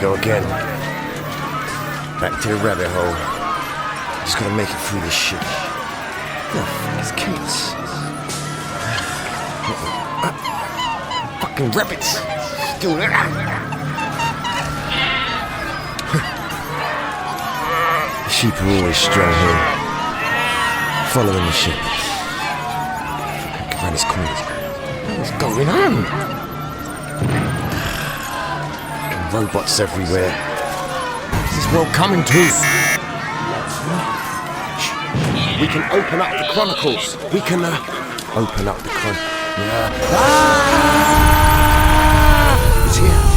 Go again. Back to the rabbit hole. Just gotta make it through this shit. Where the fuck is Kate's? Fucking rabbits! Still there. The sheep are always strong here. Following the sheep. Fucking Cavani's corners. What's going on? Fucking robots everywhere. What's this world coming to? We can open up the Chronicles. We can open up the Chronicles. It's here.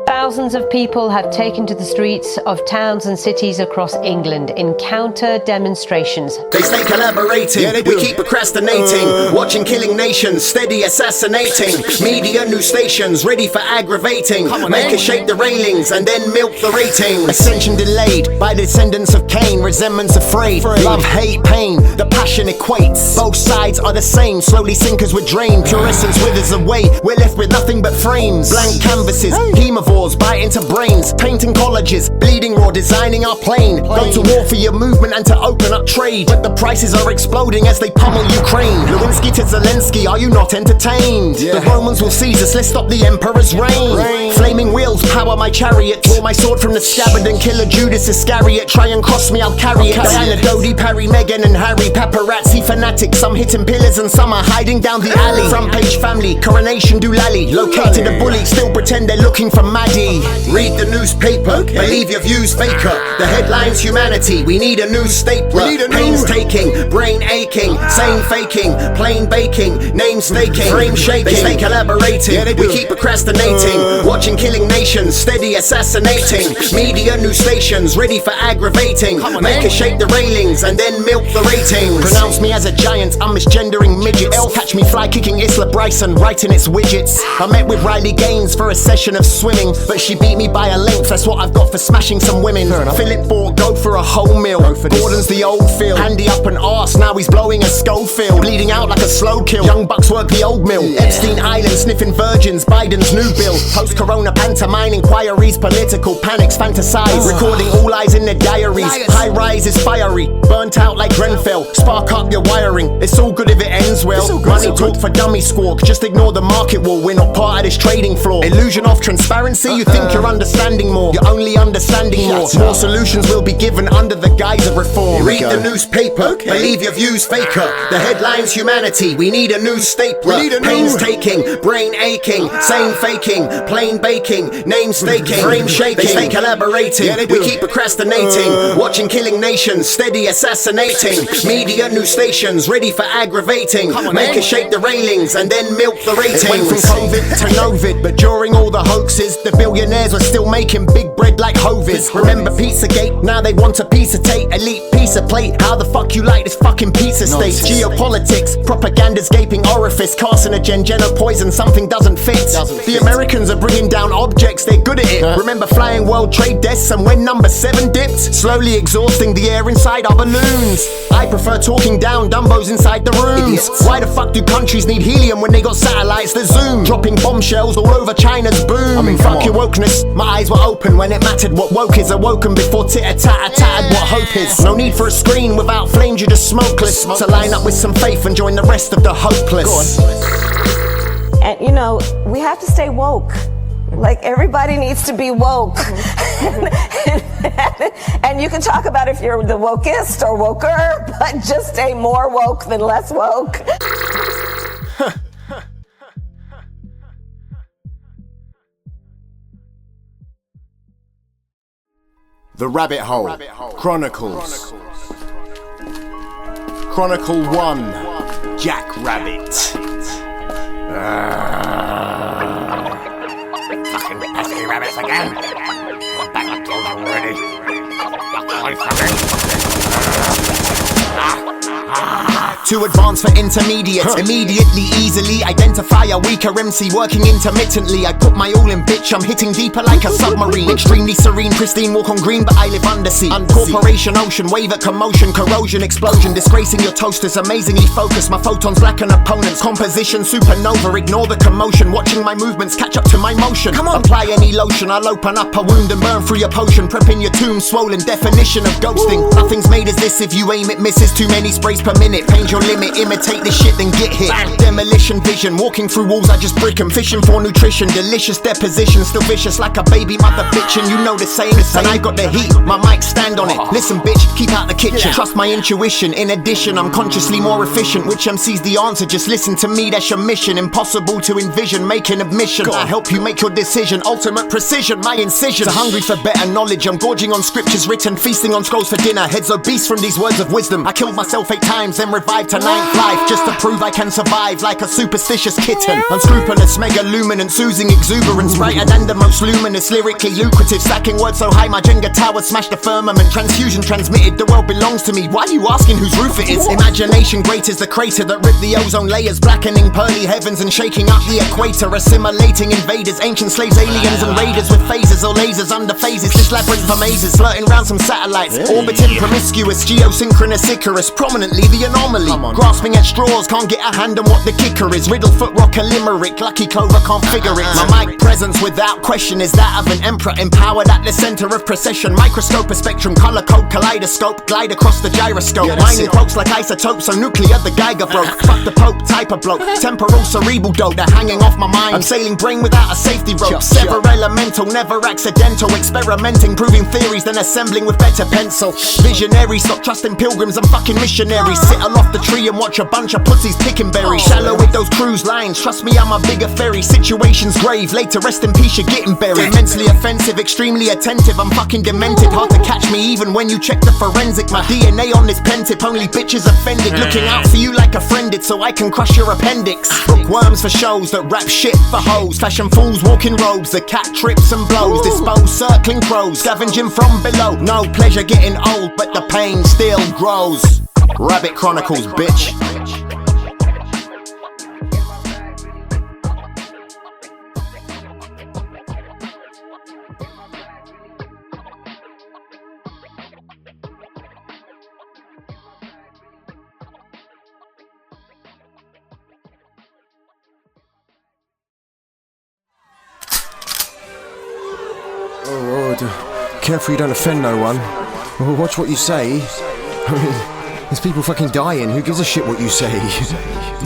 Thousands of people have taken to the streets of towns and cities across England in counter-demonstrations. They stay collaborating, we keep procrastinating, watching killing nations, steady assassinating. Media, new stations, ready for aggravating. Make us shake the railings and then milk the ratings. Ascension delayed by descendants of Cain, resentments afraid. Love, hate, pain, the passion equates. Both sides are the same, slowly sink as we're drained. Pure essence withers away, we're left with nothing but frames. Blank canvases, hemovores bite into brains. Painting colleges, bleeding raw, designing our plane. Go to war for your movement and to open up trade, but the prices are exploding as they pummel Ukraine. Lewinsky to Zelensky, are you not entertained? The Romans will seize us, let's stop the emperor's reign. Flaming wheels power my chariot. Draw my sword from the scabbard and kill a Judas Iscariot. Try and cross me, I'll carry it. Diana, Dodie, Parry, Meghan and Harry. Paparazzi fanatics, some hitting pillars and some are hiding down the alley. Front page family, coronation doolally. Located a bully, still pretend they're looking for Maddie. Read the newspaper, believe your views faker. The headline's humanity, we need a new stapler. Painstaking, brain aching, sane faking, plain baking, name staking, frame shaking. They stay collaborating, we keep procrastinating, watching killing nations, steady assassinating. Media, new stations, ready for aggravating. Make us shake the railings and then milk the ratings. Pronounce me as a giant, I'm misgendering midgets. Catch me fly kicking Isla Bryson, writing its widgets. I met with Riley Gaines for a session of swimming, but she beat me by a length, that's what I've got for smashing some women. Philip bought go for a whole meal. Gordon's the old Phil, handy up an arse, now he's blowing a Schofield. Bleeding out like a slow kill, young bucks work the old mill. Epstein Island sniffing virgins, Biden's new bill. Post-corona pantomime inquiries, political panics fantasize. Recording all eyes in their diaries, high rise is fiery. Burnt out like Grenfell, spark up your wiring. It's all good if it ends well. Money talk for dummy squawk, just ignore the market war. We're not part of this trading floor. Illusion of transparency, you think you're understanding more, you're only understanding more. More solutions will be given under the guise of reform. Read the newspaper, believe your views faker. The headline's humanity, we need a new stapler. Painstaking, brain aching, sane faking, plain baking, name staking, frame shaking. They stay collaborating, we keep procrastinating, watching killing nations, steady assassinating. Media, new stations, ready for aggravating. Make us shake the railings and then milk the ratings. It went from COVID to Novid, but during all the hoaxes, the billionaires were still making big bread like Hovis. Remember Pizzagate? Now they want a piece of tape, elite pizza plate. How the fuck you like this fucking pizza state? Geopolitics, propaganda's gaping orifice. Carcinogen, geno poison, something doesn't fit. The Americans are bringing down objects, they're good at it. Remember flying World Trade desks and when number 7 dipped? Slowly exhausting the air inside our balloons. I prefer talking down Dumbos inside the rooms. Why the fuck do countries need helium when they got satellites that zoom? Dropping bombshells all over China's boom. I mean, fuck your wokeness. My eyes were open when it mattered what woke is. Awoken before titter-tatter-tattered what hope is. No need for a screen without flames, you're just smokeless. So line up with some faith and join the rest of the hopeless. And you know, we have to stay woke. Like, everybody needs to be woke. And you can talk about if you're the wokest or woker, but just stay more woke than less woke. The Rabbit Hole, Chronicles. Chronicle 1, JackRabbit. Fucking pesky rabbits again. I'm back at all already. Fuck away from me. to advance for intermediates. Immediately, easily identify a weaker MC working intermittently. I put my all in, bitch, I'm hitting deeper like a submarine. Extremely serene, pristine, walk on green, but I live undersea. Corporation, ocean, wave at commotion, corrosion, explosion, disgracing your toasters, amazingly focused. My photons black an opponent's composition, supernova, ignore the commotion. Watching my movements catch up to my motion. Come on. Apply any lotion, I'll open up a wound and burn through your potion. Prepping your tomb, swollen, definition of ghosting. Nothing's made as this, if you aim it misses. Too many sprays per minute, paint your limit. Imitate this shit, then get hit. Demolition vision, walking through walls, I just brick 'em. Fishing for nutrition, delicious deposition. Still vicious like a baby mother bitchin'. You know the saying, and I got the heat, my mic stand on it. Listen bitch, keep out the kitchen. Trust my intuition, in addition I'm consciously more efficient. Which MC's the answer, just listen to me, that's your mission. Impossible to envision, make an admission. I help you make your decision, ultimate precision. My incision, so hungry for better knowledge. I'm gorging on scriptures written, feasting on scrolls for dinner. Heads obese from these words of wisdom. I killed myself 8 times, then revived to 9th life, just to prove I can survive like a superstitious kitten. Unscrupulous, mega luminance, oozing exuberance, brighter than the most luminous, lyrically lucrative, stacking words so high my Jenga tower smashed the firmament. Transfusion transmitted, the world belongs to me. Why are you asking whose roof it is? Imagination great is the crater that ripped the ozone layers, blackening pearly heavens and shaking up the equator. Assimilating invaders, ancient slaves, aliens and raiders with phasers or lasers under phases. This labyrinth for mazes, flirting round some satellites, orbiting promiscuous, geosynchronous Icarus, prominently the anomaly. Grasping at straws, can't get a hand on what the kicker is. Riddle, foot, rock, a limerick, lucky clover can't figure it. My mic presence without question is that of an emperor, empowered at the center of procession. Microscope, a spectrum, color code, kaleidoscope, glide across the gyroscope. Mining pokes like isotopes, so nuclear the Geiger broke. Fuck the Pope, type of bloke, temporal, cerebral dope, they're hanging off my mind. I'm sailing brain without a safety rope. Sever elemental, never accidental, experimenting, proving theories, then assembling with better pencil. Visionary, stop trusting pilgrims and fucking missionaries. Sit aloft the tree and watch a bunch of pussies picking berries. Shallow with those cruise lines, trust me I'm a bigger ferry. Situation's grave, later rest in peace, you're getting buried. Immensely offensive, extremely attentive, I'm fucking demented. Hard to catch me even when you check the forensic. My DNA on this pen tip, only bitches offended. Looking out for you like a friend did, so I can crush your appendix. Bookworms for shows that rap shit for hoes. Fashion fools walking robes, the cat trips and blows. Dispose circling crows, scavenging from below. No pleasure getting old, but the pain still grows. Rabbit Chronicles, bitch. Careful you don't offend no one. Well, watch what you say. I mean, there's people fucking dying. Who gives a shit what you say?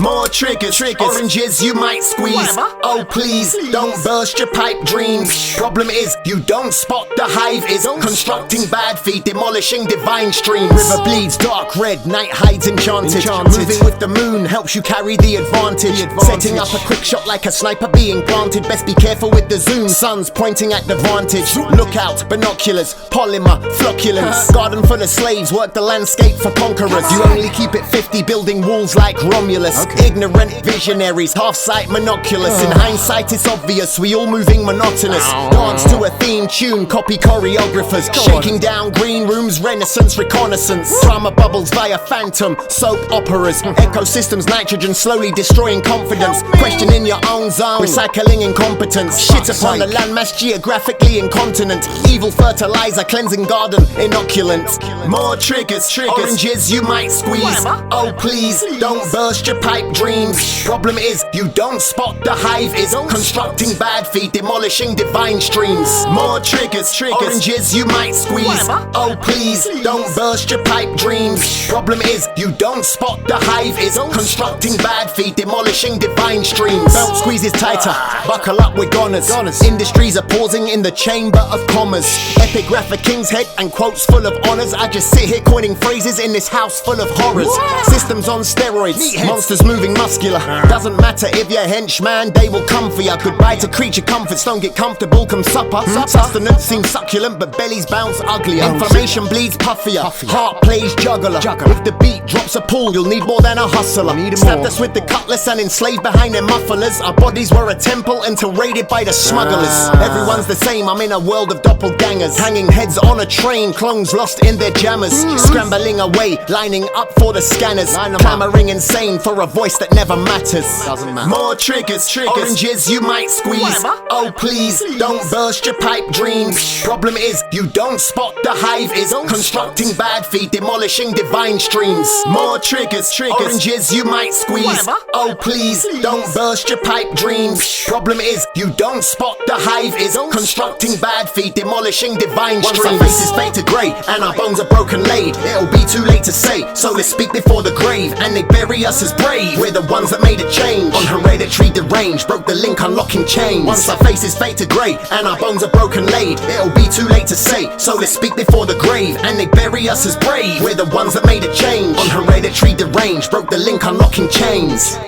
More triggers, oranges you might squeeze. Oh please, don't burst your pipe dreams. Problem is, you don't spot the hive is constructing bad feet, demolishing divine streams. River bleeds dark red, night hides enchanted. Moving with the moon helps you carry the advantage. Setting up a quick shot like a sniper being planted. Best be careful with the zoom, sun's pointing at the vantage. Look out, binoculars, polymer, flocculence. Garden full of slaves, work the landscape for conquerors. You only keep it 50, building walls like Romulus. Ignorant visionaries, half-sight monoculus. In hindsight it's obvious, we all moving monotonous. Dance to a theme tune, copy choreographers. Shaking down green rooms, renaissance reconnaissance. Drama bubbles via phantom, soap operas. Ecosystems, nitrogen slowly destroying confidence. Questioning your own zone, recycling incompetence. Shit upon the landmass, geographically incontinent. Evil fertilizer, cleansing garden, inoculant. More triggers, oranges you might squeeze. Oh please, don't burst your pipe dreams. Problem is, you don't spot the hive is constructing bad feet, demolishing divine streams. More triggers, oranges you might squeeze. Oh please, don't burst your pipe dreams. Problem is, you don't spot the hive is constructing bad feet, demolishing divine streams. Belt squeezes tighter, buckle up with goners. Industries are pausing in the chamber of commas. Epigraphic king's head and quotes full of honors. I just sit here coining phrases in this house full of horrors. Systems on steroids, monsters moving muscular. Doesn't matter if you're henchman, they will come for ya. Goodbye to creature comforts, don't get comfortable come supper. Sustenance seems succulent, but bellies bounce uglier. Inflammation bleeds puffier, heart plays juggler. If the beat drops a pull, you'll need more than a hustler. Stabbed us with the cutlass and enslaved behind their mufflers. Our bodies were a temple until raided by the smugglers. Everyone's the same, I'm in a world of doppelgangers. Hanging heads on a train, clones lost in their jammers. Scrambling away lining up for the scanners, clamoring insane for a voice that never matters. Doesn't matter. More triggers, oranges you might squeeze. Oh please, don't burst your pipe dreams. Problem is, you don't spot the hive is constructing bad feed, demolishing divine streams. More triggers, oranges you might squeeze. Oh please, don't burst your pipe dreams. Problem is, you don't spot the hive is constructing bad feed, demolishing divine streams. Once our face is fade to grey and our bones are broken laid, it'll be too late to say, so let's speak before the grave. And they bury us as brave, we're the ones that made a change. On hereditary deranged, broke the link unlocking chains. Once our faces fade to grey and our bones are broken laid, it'll be too late to say, so let's speak before the grave. And they bury us as brave, we're the ones that made a change. On hereditary deranged, broke the link unlocking chains.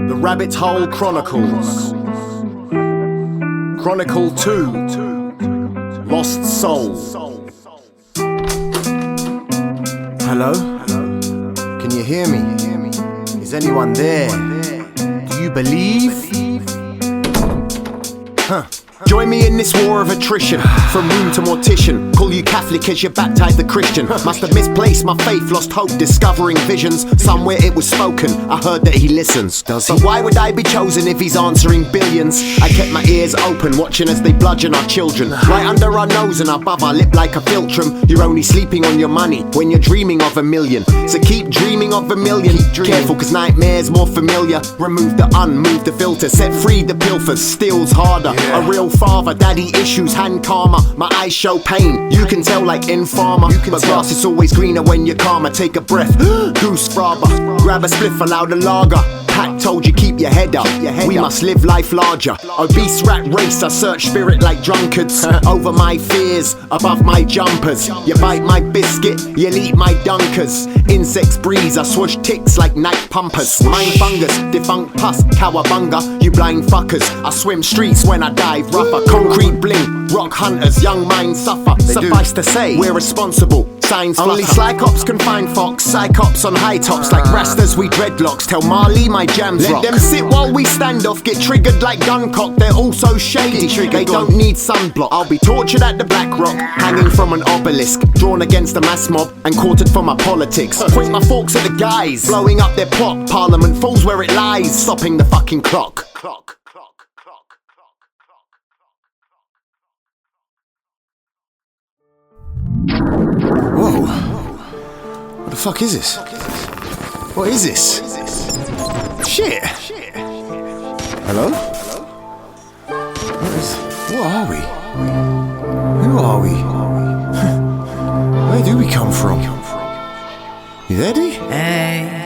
The Rabbit Hole Chronicles. Chronicle 2. Lost Soul. Hello? Can you hear me? Is anyone there? Do you believe? Huh. Join me in this war of attrition, from womb to mortician. Call you Catholic as you baptized the Christian. Must have misplaced my faith, lost hope, discovering visions. Somewhere it was spoken, I heard that he listens. Does he? But why would I be chosen if he's answering billions? I kept my ears open, watching as they bludgeon our children. Right under our nose and above our lip like a philtrum. You're only sleeping on your money when you're dreaming of a million. So keep dreaming of a million. Careful, cause nightmare's more familiar. Remove the unmove the filter, set free the pilfers. Steals harder, a real father, daddy issues, hand karma. My eyes show pain, you can tell like Informer. But grass is always greener when you're calmer. Take a breath, goose frabber. Grab a spliff, allow the lager. Pat told you keep your head up. We must live life larger. Obese rat race, I search spirit like drunkards. Over my fears, above my jumpers. You bite my biscuit, you'll eat my dunkers. Insects breeze, I swoosh ticks like night pumpers. Mind fungus, defunct pus, cowabunga. You blind fuckers, I swim streets when I dive rougher. Concrete bling, rock hunters, young minds suffer. Suffice to say, we're responsible. Signs only sly cops can find fox. Psychops on high tops like rastas, we dreadlocks. Tell Marley my jams rock. Let them sit while we stand off, get triggered like guncock. They're all so shady, they don't need sunblock. I'll be tortured at the Black Rock, hanging from an obelisk, drawn against a mass mob and quartered for my politics. Point my forks at the guys, blowing up their plot. Parliament falls where it lies, stopping the fucking clock. Whoa. What the fuck is this? What is this? Shit. Hello? What are we? Who are we? Where do we come from? You there, D? Hey.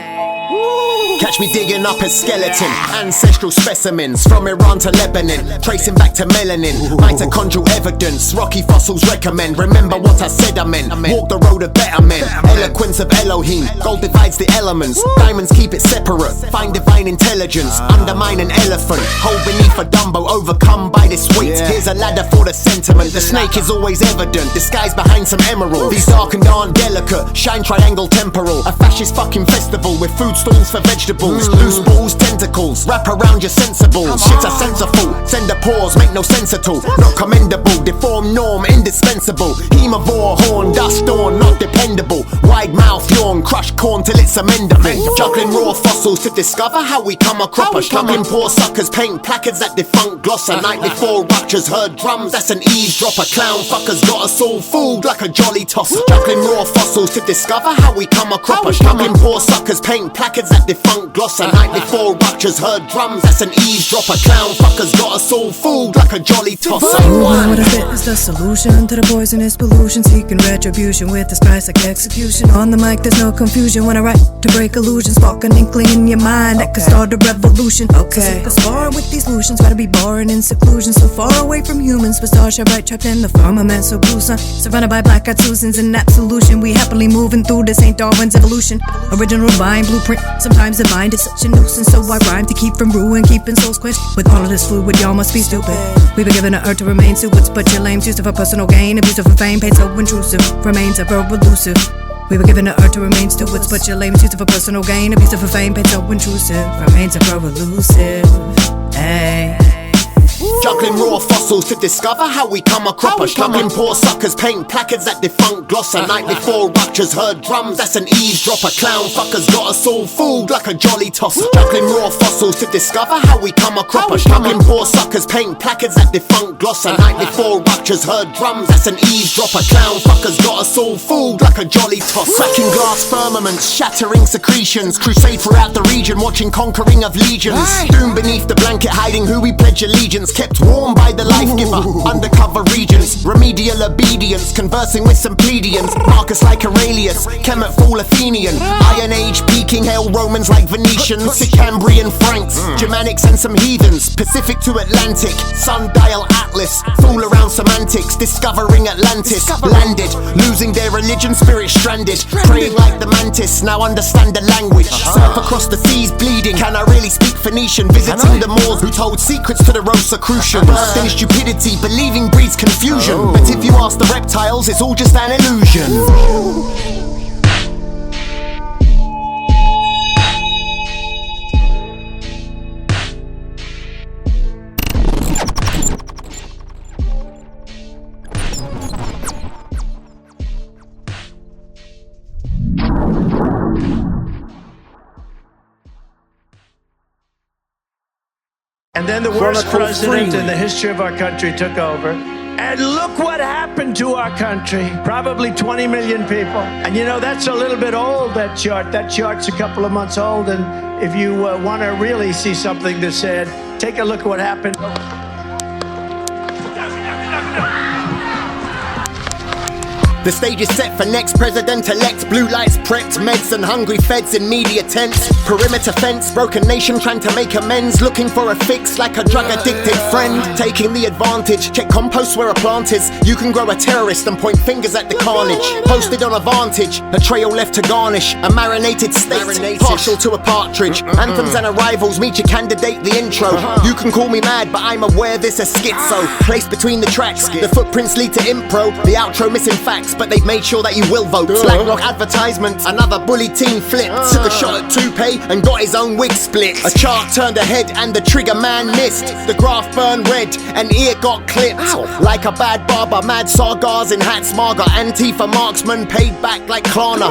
Catch me digging up a skeleton, ancestral specimens from Iran to Lebanon, tracing back to melanin, mitochondrial evidence, rocky fossils recommend. Remember what I said I meant, walk the road of better men. Eloquence of Elohim, gold divides the elements, diamonds keep it separate, find divine intelligence, undermine an elephant, hold beneath a Dumbo, overcome by this weight. Here's a ladder for the sentiment, the snake is always evident, disguised behind some emerald. These darkened aren't delicate, shine triangle temporal, a fascist fucking festival with food stalls for vegetables. Loose balls, tentacles, wrap around your sensibles. Shit's a sensible, send a pause, make no sense at all. Not commendable, deformed norm, indispensable. Hemivore, horn, dust dawn, not dependable. Wide mouth, yawn, crush corn till it's amendable. Juggling raw fossils to discover how we come a cropper. Struggling poor suckers, paint placards that defunct gloss. A night before ruptures, heard drums, that's an eavesdropper. Clown fuckers got us all fooled like a jolly tosser. Juggling raw fossils to discover how we come a cropper. Struggling poor suckers, paint placards that defunct gloss. A night before ruptures, heard drums, that's an eavesdropper. Clown fuckers got us all fooled like a jolly tosser. What if it is the solution to the poisonous pollution, seeking retribution with this price like execution? On the mic there's no confusion when I write to break illusions, spark an inkling in your mind that could start a revolution. Okay, cause sparring with these illusions, gotta be boring in seclusion, so far away from humans, but stars are bright, trapped in the firmament, so blue sun, surrounded by black-eyed Susans in absolution. We happily moving through this ain't Darwin's evolution. Original divine blueprint, sometimes the mind is such a nuisance, so I rhyme to keep from ruin, keeping souls quenched. With all of this fluid, y'all must be stupid. We've been given the earth to remain stewards, but you're lame, used for personal gain, abusive for fame, paid so intrusive, remains ever elusive. We were given the earth to remain stewards, but your lame used for personal gain, abusive for fame, paid so intrusive, remains ever elusive. Hey. Juggling raw fossils to discover how we come a cropper. Struggling poor suckers, paint placards at defunct gloss. A night before ruptures, heard drums, that's an eavesdropper. Clown fuckers got us all fooled like a jolly tosser. Juggling raw fossils to discover how we come a cropper. Struggling poor suckers, paint placards at defunct gloss. A night before ruptures, heard drums, that's an eavesdropper. Clown fuckers got us all fooled like a jolly tosser. Cracking glass firmaments, shattering secretions. Crusade throughout the region, watching conquering of legions. Doom beneath the blanket, hiding who we pledge allegiance. Kept warm by the life giver, undercover regions. Remedial obedience, conversing with some plebeians. Marcus like Aurelius, Kemet full Athenian. Iron Age peaking, hail Romans like Venetians. Sicambrian Franks, Germanics and some heathens. Pacific to Atlantic, sundial Atlas. Fool around semantics, discovering Atlantis. Landed, losing their religion, spirit stranded. Praying like the mantis, now understand the language. Surf across the seas bleeding, can I really speak Phoenician? Visiting the Moors who told secrets to the Rosicrucians. Birthed in stupidity, believing breeds confusion. But if you ask the reptiles, it's all just an illusion. And then the worst president in the history of our country took over. And look what happened to our country. Probably 20 million people. And you know, that's a little bit old, that chart. That chart's a couple of months old. And if you want to really see something that's sad, take a look at what happened. The stage is set for next president-elect. Blue lights prepped, meds and hungry feds in media tents. Perimeter fence, broken nation trying to make amends. Looking for a fix like a drug-addicted friend. Taking the advantage, check compost where a plant is. You can grow a terrorist and point fingers at the carnage. Posted on a vantage, a trail left to garnish. A marinated state, partial to a partridge. Anthems and arrivals, meet your candidate, the intro. You can call me mad, but I'm aware this a schizo. Placed between the tracks, the footprints lead to impro. The outro missing facts, but they've made sure that you will vote. Slacklock advertisements, another bully team flipped. Took a shot at Toupee and got his own wig split. A chart turned ahead and the trigger man missed. The graph burned red and ear got clipped. Like a bad barber, mad sargars in hats. Marga, Antifa marksman paid back like Klarna.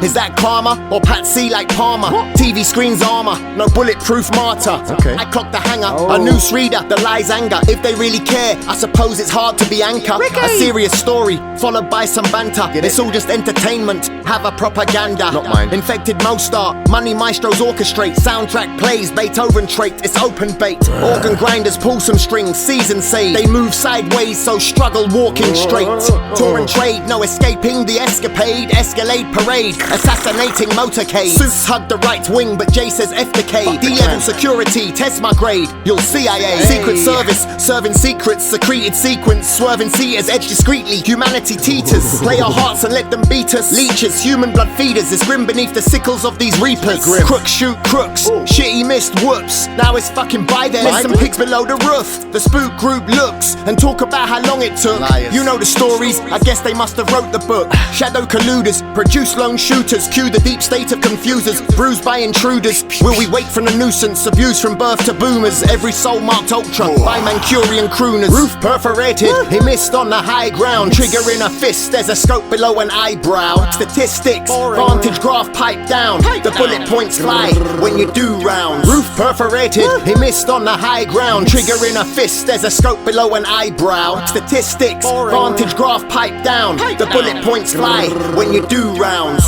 Is that karma or Patsy like Palmer? TV screens armor, no bulletproof martyr. I clocked the hanger, a noose reader, the lies anger. If they really care, I suppose it's hard to be anchor. A serious story followed by some banter. It's all just entertainment, have a propaganda. Not mine. Infected Mostar, money maestros orchestrate. Soundtrack plays, Beethoven trait, it's open bait. Organ grinders pull some strings, season save. They move sideways, so struggle walking straight. Tour and trade, no escaping the escapade. Escalade parade, assassinating motorcade. Suits hug the right wing, but Jay says F the K. D-level security, test my grade, you'll CIA. Secret service, serving secrets, secreted sequence. Swerving seaters, edge discreetly, humanity teeters. Play our hearts and let them beat us. Leeches, human blood feeders, is grim beneath the sickles of these reapers. Crooks shoot crooks, shitty missed whoops. Now it's fucking by there, there's some pigs below the roof. The spook group looks and talk about how long it took. You know the stories, I guess they must have wrote the book. Shadow colluders, produce lone shooters. Cue the deep state of confusers, bruised by intruders. Will we wait from the nuisance, abuse from birth to boomers? Every soul marked ultra by Mancurian crooners. Roof perforated, he missed on the high ground. Trigger in a fist, there's a scope below an eyebrow. Statistics, vantage graph pipe down. The bullet points fly when you do rounds. Roof perforated, he missed on the high ground. Trigger in a fist, there's a scope below an eyebrow. Statistics, vantage graph pipe down. The bullet points fly when you do rounds.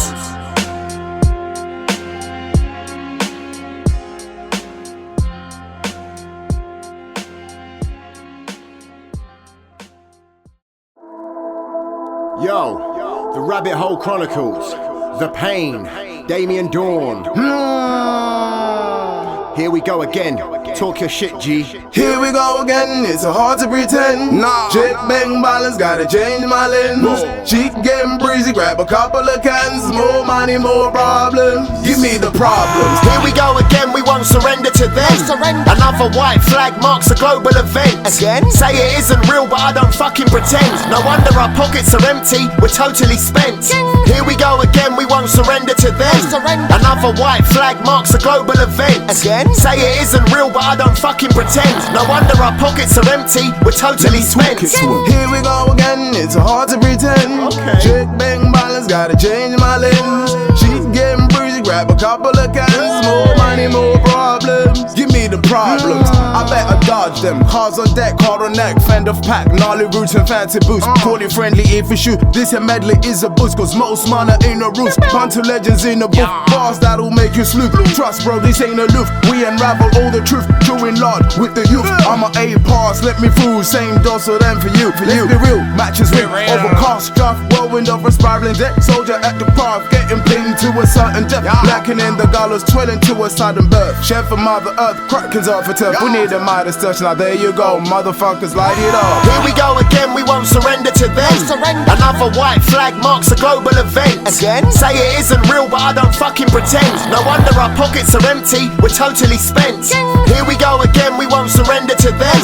Yo, the Rabbit Hole Chronicles, The Pain, Damien Dawn. Here we go again. Talk your shit, G. Here we go again, it's so hard to pretend. Nah. Jet bang balance, gotta change my lens. Cheek getting breezy, grab a couple of cans. More money, more problems. Give me the problems. Here we go again, we won't surrender to them. Another white flag marks a global event. Again? Say it isn't real, but I don't fucking pretend. No wonder our pockets are empty, we're totally spent. Here we go again, we won't surrender to them. Another white flag marks a global event. Again? Again? Say it isn't real, but I don't fucking pretend. No wonder our pockets are empty, we're totally spent. Here we go again, it's hard to pretend. Chick bang balance, gotta change my lens. She's getting breezy, grab a couple of cans. More money, more problems. Give me the problems, I better dodge them. Cars on deck, car on neck, fend of pack, gnarly roots and fancy boots. Call it friendly if you shoot. This here medley is a boost, cause most mana ain't a roost. Bunch of legends in the book, bars that'll make you sleuth. Trust bro, this ain't a loof. We unravel all the truth, chewing large with the youth. I'm a A-pass, let me through, same dose of them for you. Let's be real, matches real. Overcast stuff, whirlwind of a spiraling deck. Soldier at the path, getting pinned to a certain depth. Lacking in the gallows, twirling to a sudden birth. Chef for Mother Earth, crackings off for turf. We need a Midas touch, now there you go, motherfuckers, light it up. Here we go again, we won't surrender to them. Another white flag marks a global event. Again? Say it isn't real, but I don't fucking pretend. No wonder our pockets are empty, we're totally spent. Here we go again, we won't surrender to them.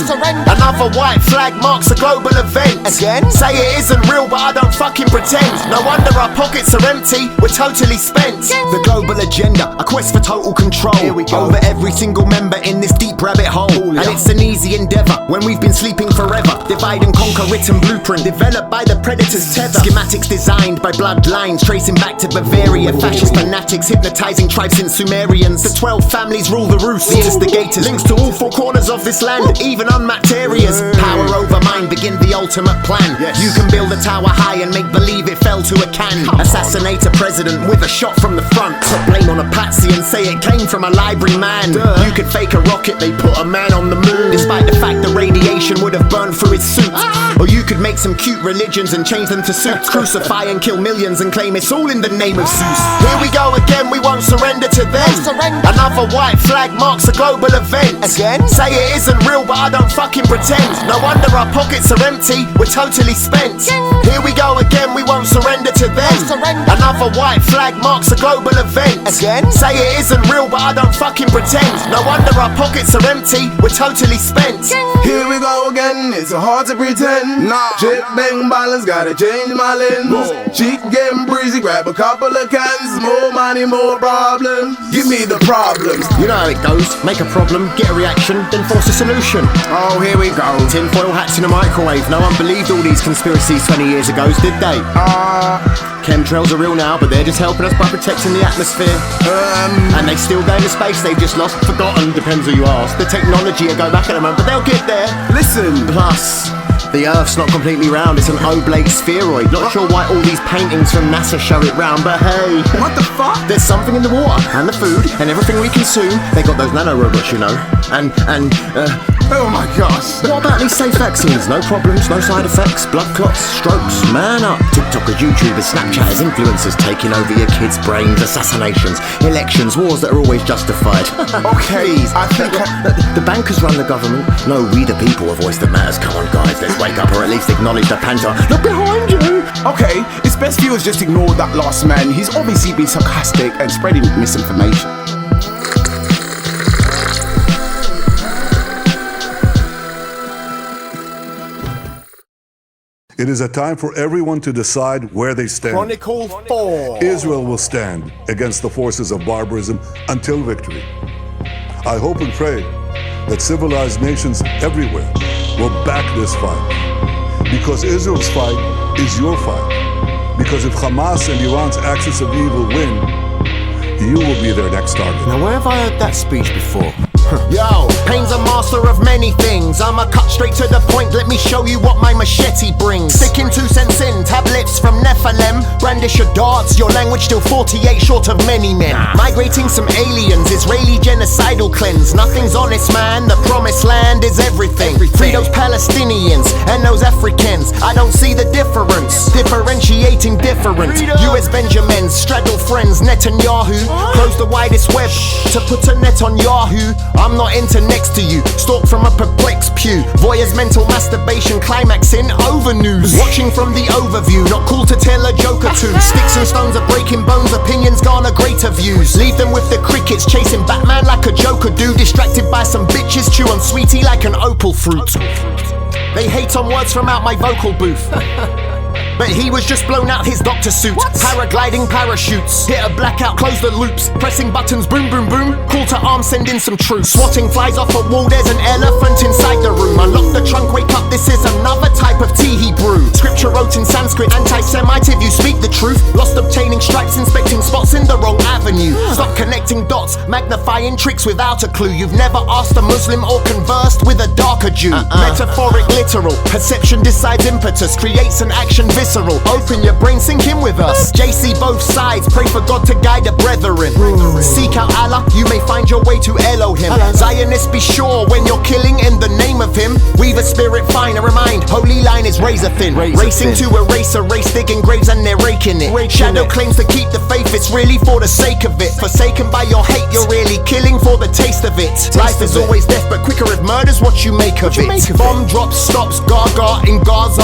Another white flag marks a global event. Again? Say it isn't real, but I don't fucking pretend. No wonder our pockets are empty, we're totally spent. The global agenda, a quest for total control. Here we go. Over every single member in this deep rabbit hole. And it's an easy endeavor when we've been sleeping forever. Divide and conquer written blueprint developed by the predator's tether. Schematics designed by bloodlines tracing back to Bavaria. Fascist fanatics hypnotizing tribes in Sumerians. The 12 families rule the roost. The instigators links to all four corners of this land, even unmapped areas. Power over mind, begin the ultimate plan. You can build a tower high and make believe it fell to a can. Assassinate a president with a shot from the front. Put blame on a patsy and say it came from a library man. You could fake a rocket, they put a man on the moon, despite the fact the radiation would have burned through his suit. Or you could make some cute religions and change them to suit. Crucify and kill millions and claim it's all in the name of Zeus. Here we go again, we won't surrender to them. Another white flag marks a global event. Again? Say it isn't real, but I don't fucking pretend. No wonder our pockets are empty, we're totally spent. Here we go again, we won't surrender to them. Another white flag marks a global event. Again? Say it isn't real, but I don't fucking pretend. No wonder our pockets are empty, we're totally spent. Here we go again, it's hard to pretend. Chip bang balance, gotta change my lens. Cheek getting breezy, grab a couple of cans. More money, more problems. Give me the problems. You know how it goes. Make a problem, get a reaction, then force a solution. Oh, here we go. Tinfoil hats in a microwave. No one believed all these conspiracies 20 years ago, did they? Chemtrails are real now, but they're just helping us by protecting the atmosphere. And they still go into space, they've just lost, forgotten, depends who you ask. The technology will go back at the moment, but they'll get there. Listen. Plus, the Earth's not completely round, it's an oblate spheroid. Not sure why all these paintings from NASA show it round, but hey. What the fuck? There's something in the water, and the food, and everything we consume. They got those nanorobots, you know. Oh my gosh. What about these safe vaccines? No problems, no side effects, blood clots, strokes, man up. TikTokers, YouTubers, Snapchatters, influencers taking over your kids' brains, assassinations, elections, wars that are always justified. Okay, I think the bankers run the government. No, we the people, a voice that matters. Come on guys, let's wake up or at least acknowledge the panther. Look behind you! Okay, it's best viewers just ignore that last man. He's obviously been sarcastic and spreading misinformation. It is a time for everyone to decide where they stand. Chronicles 4. Israel will stand against the forces of barbarism until victory. I hope and pray that civilized nations everywhere will back this fight. Because Israel's fight is your fight. Because if Hamas and Iran's axis of evil win, you will be their next target. Now where have I heard that speech before? Yo, Payne's a master of many things. I'ma cut straight to the point, let me show you what my machete brings. Sticking 2 cents in, tablets from Nephilim. Brandish your darts, your language still 48 short of many men. Migrating some aliens, Israeli genocidal cleanse. Nothing's honest, man, the promised land is everything. Free those Palestinians and those Africans. I don't see the difference, differentiating different. US Benjamins, straddle friends, Netanyahu. Close the widest web to put a net on Yahoo. I'm not into next to you, stalk from a perplexed pew. Voyeur's mental masturbation climaxing over news. Watching from the overview, not cool to tell a joke or two. Sticks and stones are breaking bones, opinions garner greater views. Leave them with the crickets, chasing Batman like a Joker do. Distracted by some bitches, chew on sweetie like an opal fruit. They hate on words from out my vocal booth. but he was just blown out his doctor suit. Paragliding parachutes, hit a blackout, close the loops. Pressing buttons, boom, boom, boom. Call to arms, send in some troops. Swatting flies off a wall, there's an elephant inside the room. Unlock the trunk, wake up, this is another type of tea he brewed. Scripture wrote in Sanskrit, anti-Semite if you speak the truth. Lost obtaining stripes, inspecting spots in the wrong avenue. Stop connecting dots, magnifying tricks without a clue. You've never asked a Muslim or conversed with a darker Jew. Metaphoric, literal, perception decides impetus, creates an action visceral. Open your brain, sink in with us. JC both sides, pray for God to guide the brethren. Seek out Allah, you may find your way to Elohim. Zionists, be sure when you're killing in the name of him. Weave a spirit fine, a remind, holy line is razor thin. Racing to erase a race, digging graves and they're raking it. Shadow claims to keep the faith, it's really for the sake of it. Forsaken by your hate, you're really killing for the taste of it. Life is always death, but quicker if murder's what you make of it. Bomb drops, stops, Gaga in Gaza.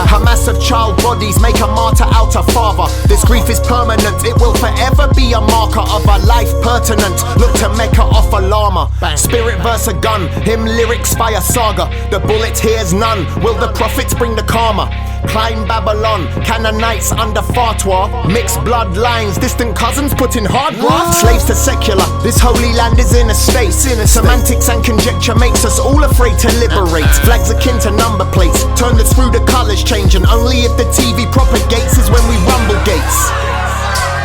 Hamas of child bodies make a martyr out of father. This grief is permanent, it will forever be a marker of a life pertinent. Look to Mecca off a llama. Spirit verse a gun, hymn lyrics fire saga. The bullet hears none, will the prophets bring the karma? Climb Babylon, Canaanites under fatwa. Mixed bloodlines, distant cousins put in hard graft. Slaves to secular, this holy land is in a state. Semantics and conjecture makes us all afraid to liberate. Flags akin to number plates, turn the screw, the colours change. And only if the TV propagates is when we rumble gates.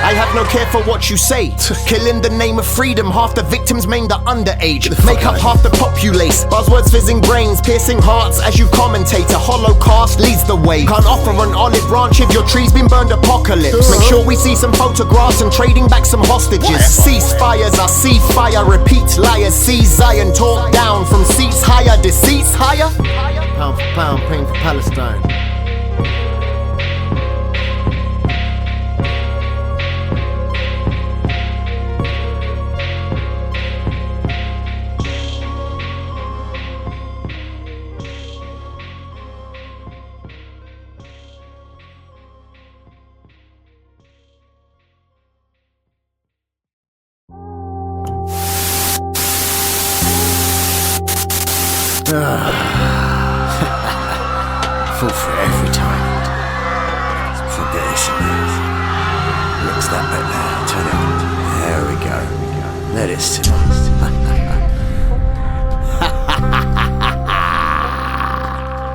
I have no care for what you say. Kill in the name of freedom, half the victims maim the underage. Make up half the populace, buzzwords fizzing brains, piercing hearts as you commentate. A hollow cast leads the way. Can't offer an olive branch if your tree's been burned apocalypse. Make sure we see some photographs and trading back some hostages. Ceasefires, I see fire, repeat liars. See Zion talk down from seats higher, deceits higher. Pound for pound, praying for Palestine. Fall for it every time. Forget this and that. Looks that bit there. Turn it on. There we go. Let it sit.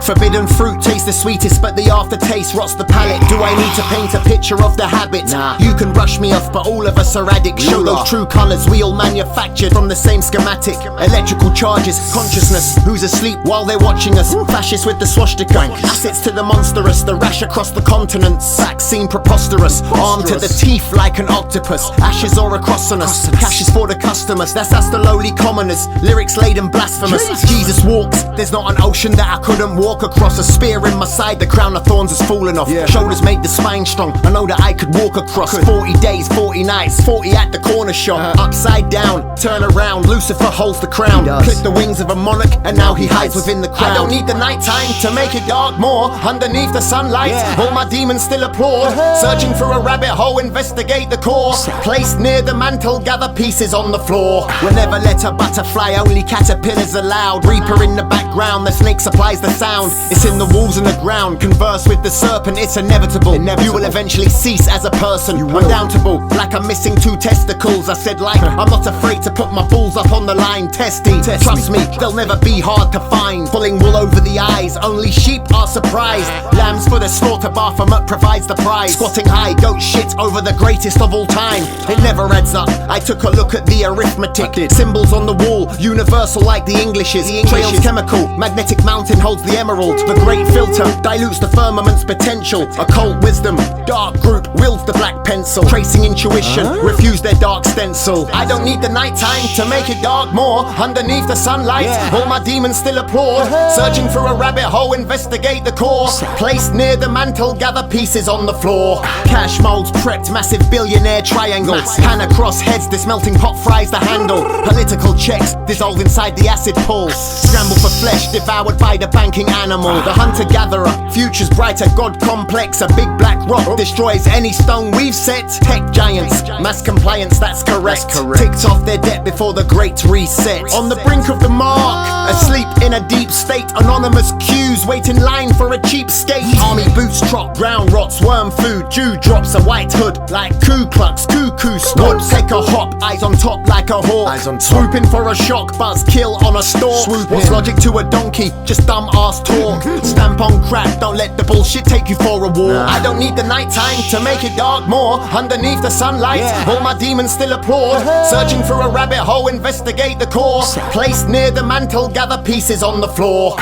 Forbidden fruit tastes the sweetest, but the aftertaste rots the palate. Do I need to paint a picture of the habit? Nah. You can brush me off, but all of us are addicts. Show those true colours, we all manufactured from the same schematic. Electrical charges, consciousness, who's asleep while they're watching us? Fascists with the swastika, assets to the monstrous, the rash across the continents. Vaccine preposterous, armed to the teeth like an octopus. Ashes or a cross on us, cash is for the customers. That's us the lowly commoners, lyrics laden blasphemous. Jesus walks, there's not an ocean that I couldn't walk across. A spear in my side, the crown of thorns has fallen off. Shoulders make the spine strong, I know that I could walk across. 40 days, 40 nights, 40 at the corner shop. Upside down, turn around, Lucifer holds the crown. Clip the wings of a monarch, and now he hides within the crowd. I don't need the night time to make it dark more. Underneath the sunlight, all my demons still applaud. Searching for a rabbit hole, investigate the core. Placed near the mantle, gather pieces on the floor. We'll never let a butterfly, only caterpillars allowed. Reaper in the background, the snake supplies the sound. It's in the walls and the ground, converse with the serpent, it's inevitable. You will eventually cease as a person, undountable. Like I'm missing 2 testicles, I said like I'm not afraid to put my balls up on the line. Testy, trust me, they'll never be hard to find. Pulling wool over the eyes, only sheep are surprised. Lambs for the slaughter, Baphomet provides the prize. Squatting high, goat shit over the greatest of all time. It never adds up, I took a look at the arithmetic. Symbols on the wall, universal like the English is. Trails chemical, magnetic mountain holds the emerald. The great filter dilutes the firmament's potential. Occult wisdom, dark group wields the black pencil. Tracing intuition, refuse their dark stencil. I don't need the nighttime to make it dark more. Underneath the sunlight, all my demons still applaud. Searching for a rabbit hole, investigate the core. Placed near the mantle, gather pieces on the floor. Cash molds prepped, massive billionaire triangle. Pan across heads, this melting pot fries the handle. Political checks dissolve inside the acid pool. Scramble for flesh, devoured by the banking animal. The hunter-gatherer, future's brighter, God complex. A big black rock destroys any stone we've set. Tech giants, mass compliance, that's correct. Ticked off their debt before the great reset. On the brink of the mark, a Asleep in a deep state, anonymous queues, wait in line for a cheapskate. Army boots trot, ground rots, worm food, dew drops, a white hood like Ku Klux, cuckoo squad. Take a hop, eyes on top like a hawk. Eyes on top. Swooping for a shock, buzz kill on a stalk. What's logic to a donkey? Just dumb ass talk. Stamp on crack, don't let the bullshit take you for a walk. I don't need the nighttime to make it dark more. Underneath the sunlight, all my demons still applaud. Searching for a rabbit hole, investigate the core. Placed near the mantle, gather pieces on the floor.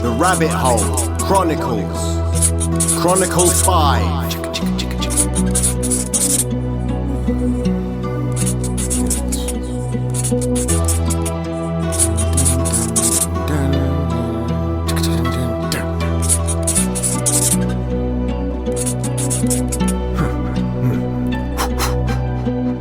The Rabbit Hole Chronicles. Chronicles 5.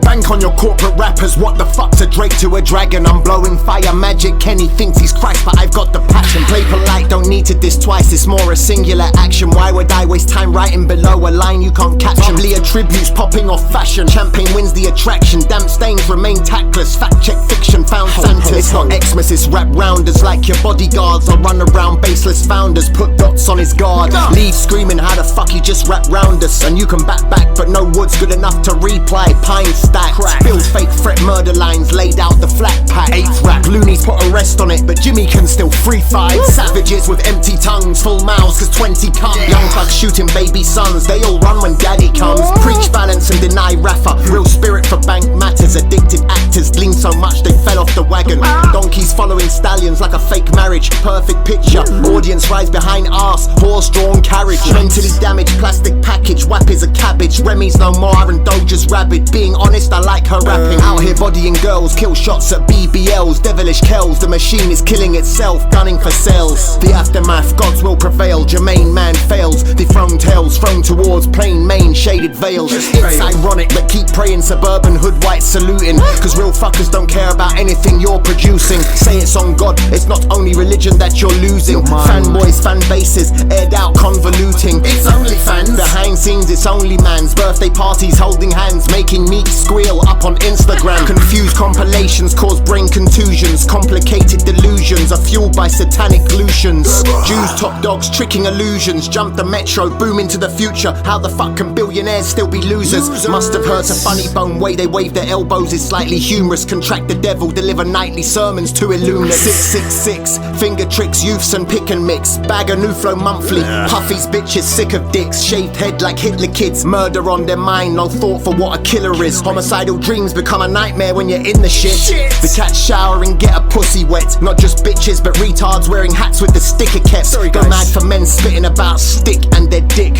Bank on your corporate rappers, what the fuck's a Drake to a dragon? I'm blowing fire magic, Kenny thinks he's Christ, but I've got the passion. Play polite, don't need to diss twice, it's more a singular action. Why would I waste time writing below a line you can't caption? Probably attributes popping off fashion, champagne wins the attraction. Damp stains remain tactless, fact check fiction found Santa. It's not Xmas, it's rap rounders like your bodyguards. I'll run around baseless founders, put dots on his guard. Leave screaming how the fuck he just rap round us. And you can back but no wood's good enough to reply. Pine stacked, build fake threat murder lines, laid out the flat pack. 8th rap, loonies put a rest on it, but Jimmy can still free fight. Savages with empty tongues, full mouths cause 20 come. Young thugs shooting baby sons, they all run when daddy comes. Preach balance and deny Rafa, real spirit for bank matters. Addicted actors glean so much they fell off the wagon. Donkeys following stallions like a fake marriage. Perfect picture, audience rise behind arse, horse-drawn carriage. Mentally damaged plastic package, WAP is a cabbage. Remy's no more and Doja's rabid. Being honest, I like her rapping. Out here bodying girls, kill shots at BBLs. Devilish kells, the machine is killing itself, gunning for sales. The aftermath, gods will prevail. Jermaine man fails, dethroned tales thrown towards plain Main shaded veils. It's ironic, but keep praying suburban hood whites saluting, cause real fuckers don't care about anything you're producing. Say it's on God, it's not only religion that you're losing. Fanboys, fan bases, aired out convoluting. It's only fans, behind scenes it's only man's. Birthday parties holding hands, making meat squeal up on Instagram. Confused compilations cause brain contusions. Complicated delusions are fueled by satanic illusions. Jews top dogs tricking illusions. Jump the metro, boom into the future. How the fuck can billionaires still be losers? Must have heard a funny bone way they wave their elbows is slightly humorous. Contract the devil, deliver nightly sermons to illuminate. 666, finger tricks, youths and pick and mix. Bag a new flow monthly, Puffy's bitches sick of dicks. Shaved head like Hitler kids, murder on their mind, no thought for what a killer is. Homicidal dreams become a nightmare when you're in the shit. The cats shower and get a pussy wet. Not just bitches but retards wearing hats with the sticker kept. Go mad for men spitting about stick and their dick.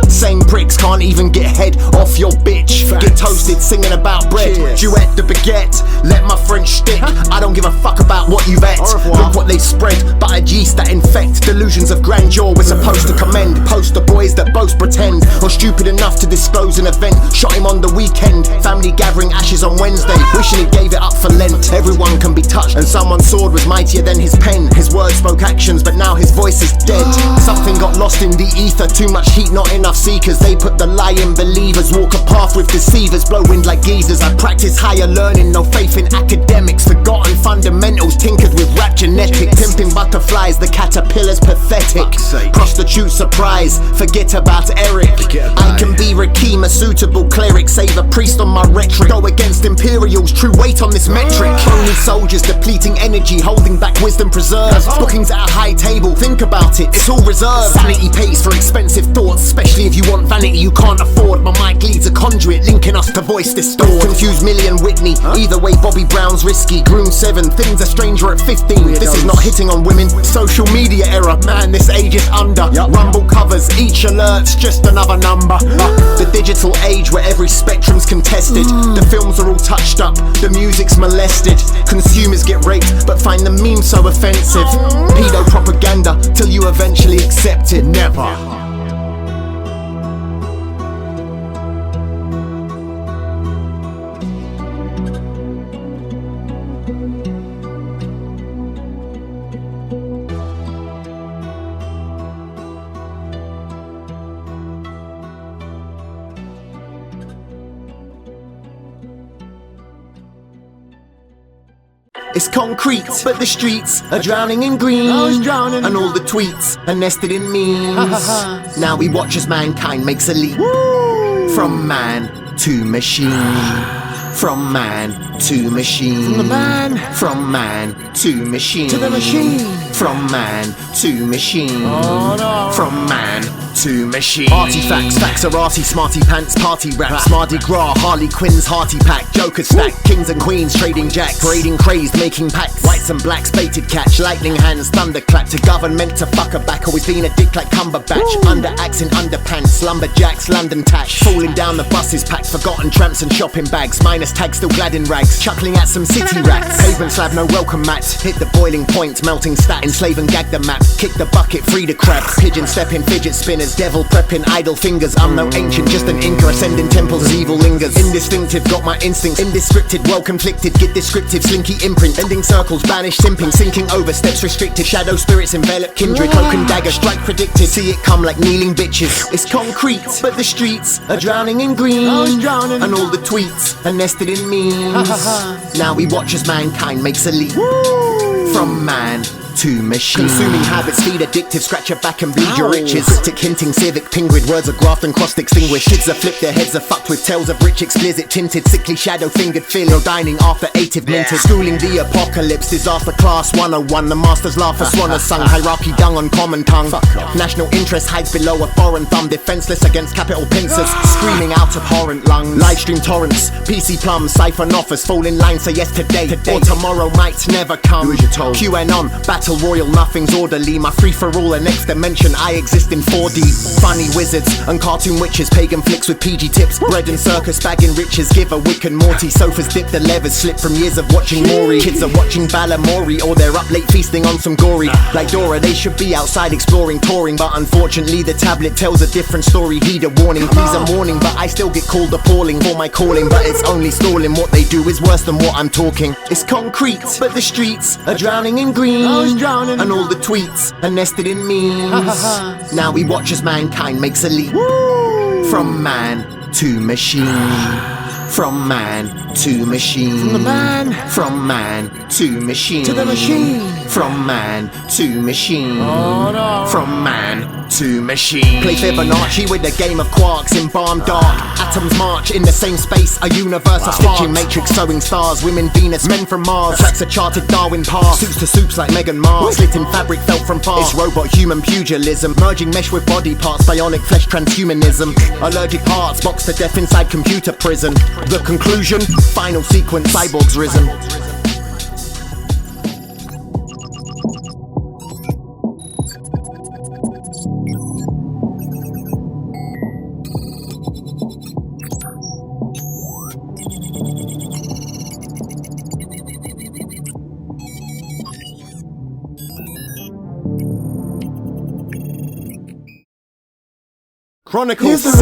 Same pricks can't even get head off your bitch. Get toasted singing about bread. Duet the baguette, let my French stick. I don't give a fuck about what you've ate. Look what they spread, but a yeast that infect. Delusions of grandeur we're supposed to commend. Poster boys that boast pretend, or stupid enough to disclose an event. Shot him on the weekend, family gathering ashes on Wednesday. Wishing he gave it up for Lent. Everyone can be touched, and someone's sword was mightier than his pen. His words spoke actions, but now his voice is dead. Something got lost in the ether, too much heat, not enough seekers. They put the lie in believers, walk a path with deceivers, blow wind like geezers. I practice higher learning, no faith in academics. Forgotten fundamentals, tinkered with rap genetics. Pimping butterflies, the caterpillar's pathetic. Prostitute surprise, forget about Eric. I can be Rakim, a suitable cleric. Save a priest on my rhetoric. Go against imperials, true weight on this metric. Only soldiers depleting energy, holding back wisdom preserved. Bookings at a high table, think about it, it's all reserved. Sanity pays for expensive thoughts, especially if you want vanity you can't afford. My mic leads a conduit, linking us to voice distort. Confused Millie and Whitney, either way Bobby Brown's risky. Groom 7, things a stranger at 15. This is not hitting on women, social media era. Man, this age is under. Rumble covers, each alert's just another number. The digital age where every spectrum's contested. The films are all touched up, the music's molested. Consumers get raped, but find the meme so offensive. Pedo propaganda, till you eventually accept it. Never. It's concrete, but the streets are drowning in green. And all the tweets are nested in memes. Now we watch as mankind makes a leap. From man to machine. From man to machine. From the man. From man to machine. To the machine. From man to machine. Oh no. From man to machine. Artifacts, facts are arty, smarty pants, party raps, Mardi Gras, Harley Quinn's hearty pack, Joker stack, kings and queens trading jacks, parading crazed, making pacts, whites and blacks, baited catch, lightning hands, thunderclap, to government to fuck her back, always been a dick like Cumberbatch, under axe in underpants, lumberjacks, London tax, falling down the buses packed, forgotten tramps and shopping bags, minus tags still glad in rags, chuckling at some city rats, pavement slab no welcome mats, hit the boiling point, melting stat, enslave and gag the map, kick the bucket, free the crabs, pigeon stepping, fidget spinners, devil prepping, idle fingers, I'm no ancient, just an inca, ascending temples as evil lingers, indistinctive, got my instincts, indescripted, well conflicted, get descriptive, slinky imprint, ending circles, banished, simping, sinking over, steps restricted, shadow spirits envelop kindred, cloak and dagger, strike predicted, see it come like kneeling bitches, it's concrete, but the streets are drowning in green, and all the tweets are nested in memes, now we watch as mankind makes a leap, from man to machine. Consuming habits, feed addictive, scratch your back and bleed your riches. Cryptic hinting, civic pingrid, words are graft and crossed extinguished. Kids are flipped, their heads are fucked with tales of rich, explicit, tinted, sickly, shadow fingered, feeling, dining after 8th minted. Schooling the apocalypse, disaster class 101. The masters laugh as swan are sung, hierarchy dung on common tongue. National interest hides below a foreign thumb, defenseless against capital pincers, screaming out abhorrent lungs. Livestream torrents, PC plums, siphon offers, fall in line, say yes today, or tomorrow might never come. Who is your told? QAnon, battle royal, nothing's orderly. My free for all, a next dimension, I exist in 4D. Funny wizards and cartoon witches, pagan flicks with PG tips, bread and circus, bagging riches, give a Wick and Morty. Sofas dip, the levers slip from years of watching Maury. Kids are watching Balamori, or they're up late feasting on some gory. Like Dora, they should be outside exploring, touring, but unfortunately the tablet tells a different story. Heed a warning, please a warning, but I still get called appalling for my calling, but it's only stalling. What they do is worse than what I'm talking. It's concrete, but the streets are drowning in green, and all the tweets are nested in memes. Now we watch as mankind makes a leap, from man to machine. From man to machine. From the man. From man to machine. To the machine. From man to machine. Oh no. From man to machine. Play Fibonacci with a game of quarks in balm dark. Atoms march in the same space, a universe of stitching matrix, sewing stars. Women Venus, men from Mars. Tracks a charted Darwin path. Suits to soups like Meghan Mars. Slit in fabric felt from far. It's robot human pugilism. Merging mesh with body parts, bionic flesh transhumanism. Allergic parts, boxed to death inside computer prison. The conclusion, final sequence, cyborgs risen. Chronicles 6,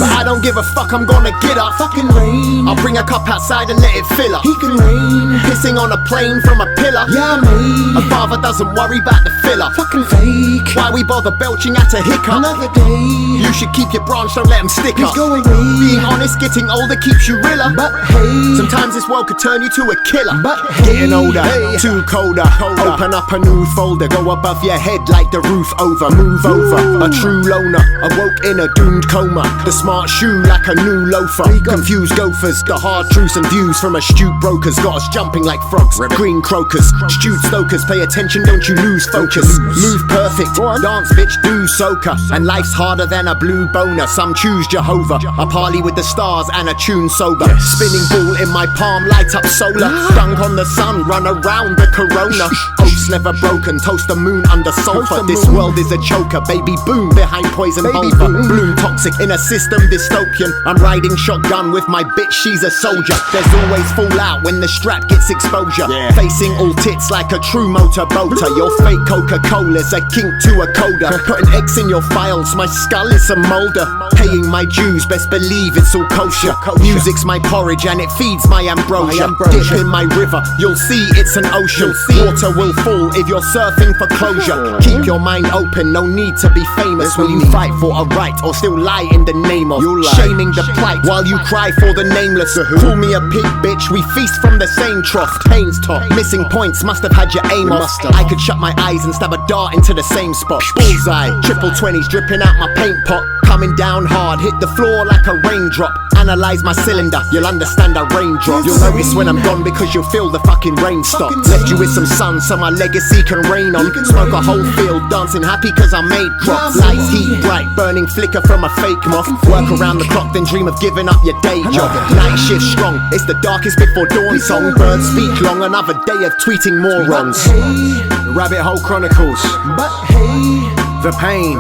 but I don't give a fuck, I'm gonna get up. Fucking rain. I'll bring a cup outside and let it fill up. He can rain. Pissing on a plane from a pillar. Yeah, mate. A father doesn't worry about the filler. Fucking fake. Why we bother belching at a hiccup? Another day. You should keep your branch, don't let them stick up. Go away. Being honest, getting older keeps you realer. But hey, sometimes this world could turn you to a killer. But hey, getting older, hey, too colder. Open up a new folder, go above your head like the roof over. Move over, a true loner, awoke in a doomed coma. The smart shoe like a new loafer. Confused gophers, the hard truths and views from astute brokers got us jumping like frogs. Green crocus, stewed stokers, pay attention, don't you lose focus. Move perfect, dance bitch, do soca. And life's harder than a blue boner. Some choose Jehovah, a parley with the stars and a tune sober. Spinning ball in my palm, light up solar. Dunk on the sun, run around the corona. Oaths never broken, toast the moon under sulfur. This world is a choker, baby boom behind poison pulver. Bloom toxic in a system dystopian. I'm riding shotgun with my bitch, she's a soldier. There's always fallout when the strap gets exposure. Facing all tits like a true motorboater. Your fake Coca-Cola's a kink to a coda. Putting X in your files, my skull is a molder. Paying my dues, best believe it's all kosher. Music's my porridge and it feeds my ambrosia. Dip in my river, you'll see it's an ocean. Water will fall if you're surfing for closure. Keep your mind open, no need to be famous when you fight for a right or or still lie in the name of shaming the plight while you cry for the nameless. Call me a pig, bitch, we feast from the same trough. Pain's top, missing points, must have had your aim off. I could shut my eyes and stab a dart into the same spot. Bullseye, triple 20s dripping out my paint pot. Coming down hard, hit the floor like a raindrop. Analyze my cylinder, you'll understand a raindrop. You'll notice when I'm gone because you'll feel the fucking rain stop. Left you with some sun so my legacy can rain on. Smoke a whole field, dancing happy cause I made crops. Lights heat bright, burning flicker from a fake moth. Work around the clock, then dream of giving up your day job. Night shift strong, it's the darkest before dawn song. Birds speak long, another day of tweeting morons. The Rabbit Hole Chronicles. But hey, The pain.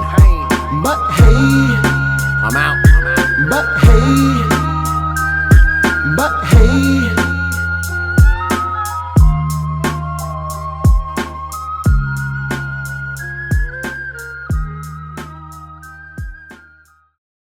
but hey, I'm out. but